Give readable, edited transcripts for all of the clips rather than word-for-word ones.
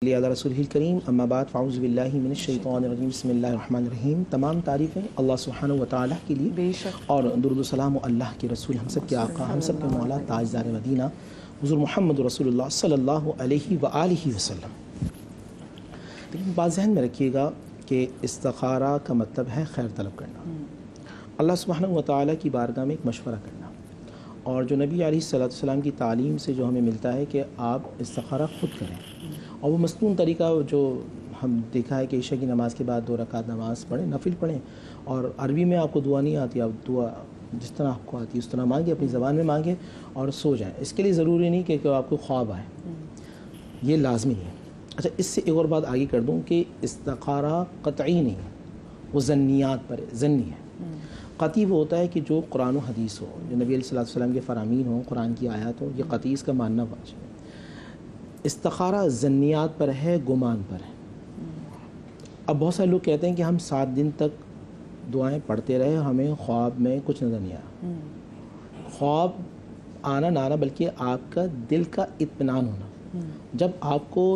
رسول کریم اما بعد فاعوذ باللہ من الشیطان الرجیم بسم اللہ الرحمن الرحیم۔ تمام تعریفیں اللہ سبحانہ و تعالیٰ کے لیے اور درود و سلام اللہ کے رسول ہم سب کے آقا ہم سب کے مولا تاجدار مدینہ حضور محمد رسول اللہ صلی اللہ علیہ وآلہ وسلم۔ لیکن بات ذہن میں رکھیے گا کہ استخارہ کا مطلب ہے خیر طلب کرنا، اللہ سبحانہ و تعالیٰ کی بارگاہ میں ایک مشورہ کرنا، اور جو نبی علیہ السلام کی تعلیم سے جو ہمیں ملتا ہے کہ آپ استخارہ خود کریں، اور وہ مصنون طریقہ جو ہم دیکھا ہے کہ عشاء کی نماز کے بعد 2 رکعت نماز پڑھیں، نفل پڑھیں، اور عربی میں آپ کو دعا نہیں آتی، آپ دعا جس طرح آپ کو آتی ہے اس طرح مانگیں، اپنی زبان میں مانگیں اور سو جائیں۔ اس کے لیے ضروری نہیں کہ آپ کو خواب آئے، یہ لازمی ہے۔ اچھا، اس سے ایک اور بات آگے کر دوں کہ استخارہ قطعی نہیں ہے، وہ ظنیات پر ہے، ظنی ہے۔ قطعی وہ ہوتا ہے کہ جو قرآن و حدیث ہو، جو نبی علیہ السلام کے فرامین ہوں، قرآن کی آیات ہوں، یہ قطعی اس کا ماننا واجب ہے۔ استخارہ ظنیات پر ہے، گمان پر ہے۔ اب بہت سارے لوگ کہتے ہیں کہ ہم 7 دن تک دعائیں پڑھتے رہے، ہمیں خواب میں کچھ نظر نہیں آیا۔ خواب آنا نہ آنا بلکہ آپ کا دل کا اطمینان ہونا، جب آپ کو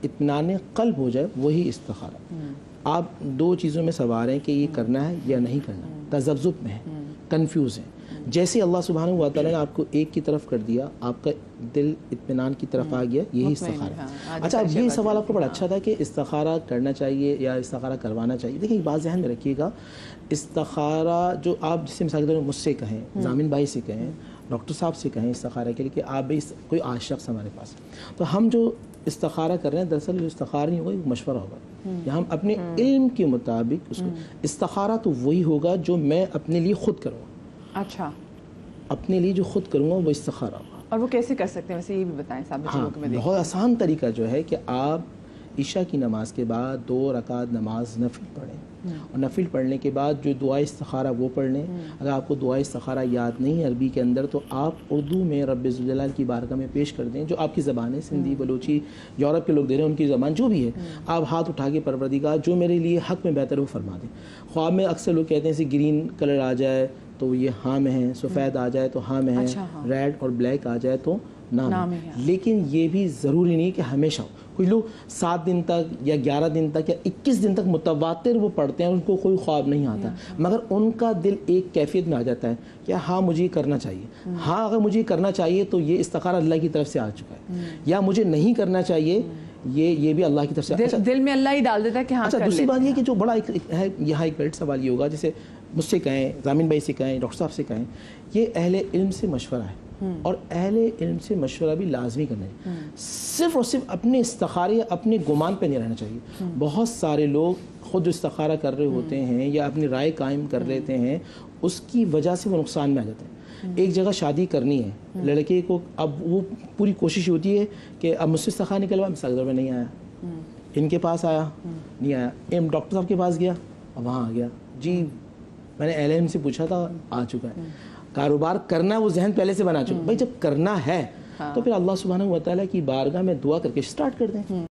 اطمینان قلب ہو جائے وہی استخارہ۔ آپ 2 چیزوں میں سوار ہیں کہ یہ کرنا ہے یا نہیں کرنا، تذبذب میں ہے، کنفیوز ہیں۔ جیسے اللہ سبحانہ و تعالیٰ نے آپ کو ایک کی طرف کر دیا، آپ کا دل اطمینان کی طرف آ گیا، یہی استخارہ ہے۔ اچھا، اب یہ سوال آپ کو بڑا اچھا تھا کہ استخارہ کرنا چاہیے یا استخارہ کروانا چاہیے۔ دیکھیں، ایک بات ذہن میں رکھیے گا، استخارہ جو آپ جسے مثال کے طور پر مجھ سے کہیں، ضامن بھائی سے کہیں، ڈاکٹر صاحب سے کہیں استخارہ کے لیے کہ آپ بھی کوئی آج شخص ہمارے پاس، تو ہم جو استخارہ کر رہے ہیں دراصل جو استخارہ نہیں ہوگا، ایک مشورہ ہوگا، یا ہم اپنے علم کے مطابق اس کو استخارہ تو وہی ہوگا جو میں اپنے لیے خود کروں گا۔ اچھا، اپنے لیے جو خود کروں گا وہ استخارہ ہوگا۔ اور وہ کیسے کر سکتے ہیں ویسے یہ بھی بتائیں صاحب بچوں کو۔ بہت آسان طریقہ جو ہے کہ آپ عشاء کی نماز کے بعد 2 رکعت نماز نفل پڑھیں، اور نفل پڑھنے کے بعد جو دعا استخارہ وہ پڑھ لیں۔ اگر آپ کو دعا استخارہ یاد نہیں ہے عربی کے اندر تو آپ اردو میں رب ذوالجلال کی بارگاہ میں پیش کر دیں، جو آپ کی زبان ہے، سندھی، بلوچی، یورپ کے لوگ دے رہے ہیں ان کی زبان جو بھی ہے، آپ ہاتھ اٹھا کے پروردگار جو میرے لیے حق میں بہتر ہے وہ فرما دیں۔ خواب میں اکثر لوگ کہتے ہیں کہ گرین کلر آ جائے تو یہ ہاں میں ہے، سفید آ جائے تو ہاں میں ہے، ریڈ اور بلیک آ جائے تو نہ میں۔ لیکن یہ بھی ضروری نہیں کہ ہمیشہ ہو۔ کچھ لوگ 7 دن تک یا 11 دن تک یا 21 دن تک متواتر وہ پڑھتے ہیں، ان کو کوئی خواب نہیں آتا، مگر ان کا دل ایک کیفیت میں آ جاتا ہے کہ ہاں مجھے یہ کرنا چاہیے، ہاں اگر مجھے یہ کرنا چاہیے تو یہ استخارہ اللہ کی طرف سے آ چکا ہے، یا مجھے نہیں کرنا چاہیے یہ بھی اللہ کی طرف سے دل میں اللہ ہی ڈال دیتا ہے کہ ہاں۔ اچھا، دوسری بات یہ کہ جو بڑا ہے یہاں ایک بڑا سوال یہ ہوگا، جیسے مجھ سے کہیں، ضامن بھائی سے کہیں، ڈاکٹر صاحب سے کہیں، یہ اہل علم سے مشورہ ہے، اور اہل علم سے مشورہ بھی لازمی کرنا ہے۔ صرف اور صرف اپنے استخارے یا اپنے گمان پہ نہیں رہنا چاہیے۔ بہت سارے لوگ خود جو استخارہ کر رہے ہوتے ہیں یا اپنی رائے قائم کر لیتے ہیں، اس کی وجہ سے وہ نقصان میں آ جاتے ہیں۔ ایک جگہ شادی کرنی ہے لڑکے کو، اب وہ پوری کوشش ہوتی ہے کہ اب مجھ سے استخارہ نکلوا، مثال میں نہیں آیا، ان کے پاس آیا نہیں آیا، ڈاکٹر صاحب کے پاس گیا اور وہاں آ گیا، جی میں نے اہل علم سے پوچھا تھا آ چکا ہے۔ کاروبار کرنا وہ ذہن پہلے سے بنا چکا، بھائی جب کرنا ہے تو پھر اللہ سبحانہ و تعالیٰ کی بارگاہ میں دعا کر کے سٹارٹ کر دیں۔